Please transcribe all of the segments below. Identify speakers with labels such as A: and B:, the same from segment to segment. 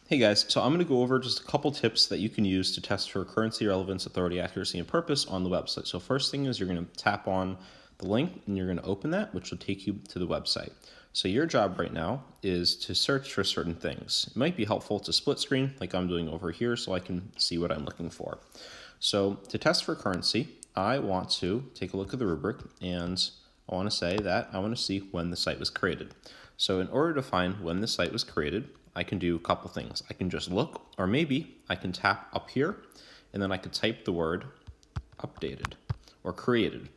A: Hey guys, so I'm going to go over just a couple tips that you can use to test for currency, relevance, authority, accuracy, and purpose on the website. So first thing is you're going to tap on the link and you're going to open that, which will take you to the website. So your job right now is to search for certain things. It might be helpful to split screen like I'm doing over here so I can see what I'm looking for. So to test for currency, I want to take a look at the rubric and I want to say that I want to see when the site was created. So in order to find when the site was created, I can do a couple things. I can just look, or maybe I can tap up here and then I could type the word updated or created.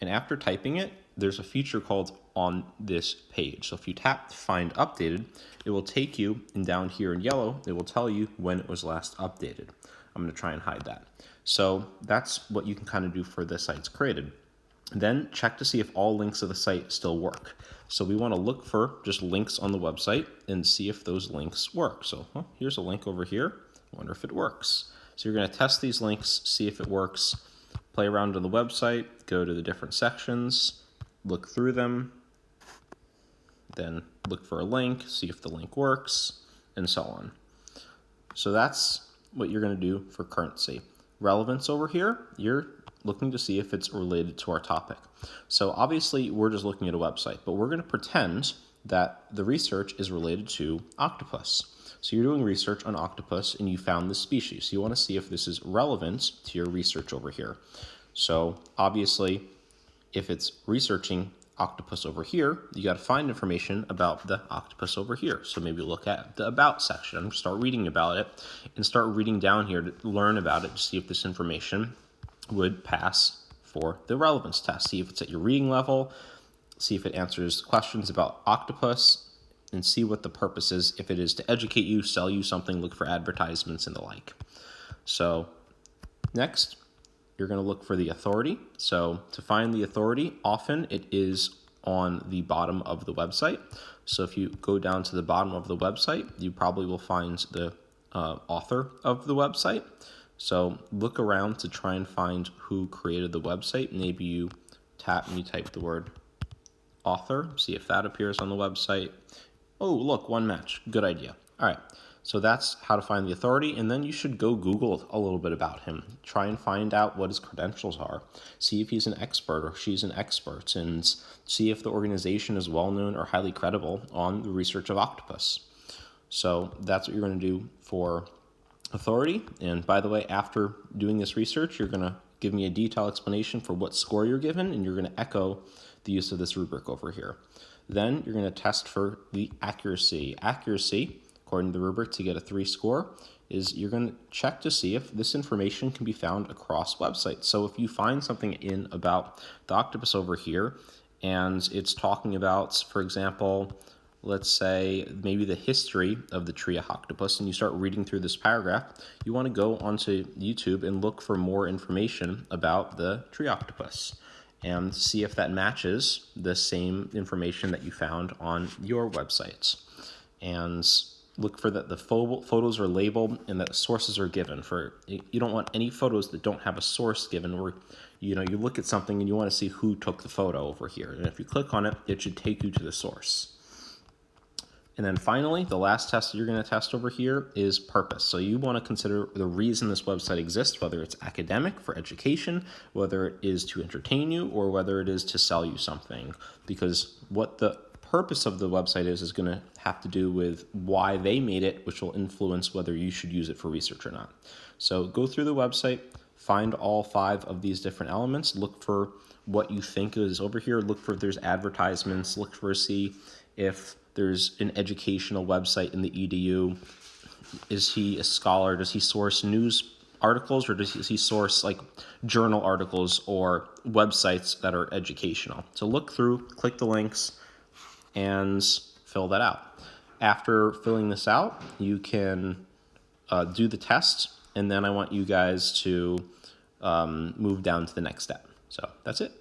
A: And after typing it, there's a feature called on this page. So if you tap find updated, it will take you, and down here in yellow, it will tell you when it was last updated. I'm going to try and hide that. So that's what you can kind of do for the sites created. Then check to see if all links of the site still work. So we want to look for just links on the website and see if those links work. So here's a link over here. I wonder if it works. So you're going to test these links, see if it works, play around on the website, go to the different sections, look through them, then look for a link, see if the link works, and so on. So that's what you're going to do for currency. Relevance over here, you're looking to see if it's related to our topic. So obviously we're just looking at a website, but we're going to pretend that the research is related to octopus. So you're doing research on octopus and you found this species. You want to see if this is relevant to your research over here. So obviously if it's researching octopus over here, you got to find information about the octopus over here. So maybe look at the about section and start reading about it and start reading down here to learn about it to see if this information would pass for the relevance test. See if it's at your reading level, see if it answers questions about octopus, and see what the purpose is. If it is to educate you, sell you something, look for advertisements and the like. So next, you're going to look for the authority. So to find the authority, often it is on the bottom of the website. So if you go down to the bottom of the website, you probably will find the author of the website. So look around to try and find who created the website. Maybe you tap and you type the word author, see if that appears on the website. Oh, look, one match. Good idea. All right. So that's how to find the authority. And then you should go Google a little bit about him. Try and find out what his credentials are. See if he's an expert or she's an expert, and see if the organization is well known or highly credible on the research of octopus. So that's what you're going to do for authority. And by the way, after doing this research, you're going to give me a detailed explanation for what score you're given, and you're going to echo the use of this rubric over here. Then you're going to test for the accuracy. Accuracy, according to the rubric, to get a 3 score, is you're going to check to see if this information can be found across websites. So if you find something in about the octopus over here, and it's talking about, for example, let's say maybe the history of the Tree Octopus, and you start reading through this paragraph, you want to go onto YouTube and look for more information about the Tree Octopus and see if that matches the same information that you found on your websites. And look for that the photos are labeled and that sources are given. For you don't want any photos that don't have a source given, where you look at something and you want to see who took the photo over here. And if you click on it, it should take you to the source. And then finally, the last test you're going to test over here is purpose. So you want to consider the reason this website exists, whether it's academic, for education, whether it is to entertain you, or whether it is to sell you something. Because what the purpose of the website is going to have to do with why they made it, which will influence whether you should use it for research or not. So go through the website, find all 5 of these different elements, look for what you think is over here, look for if there's advertisements, look for see if there's an educational website in the EDU. Is he a scholar? Does he source news articles, or does he source like journal articles or websites that are educational? So look through, click the links, and fill that out. After filling this out, you can do the test, and then I want you guys to move down to the next step. So that's it.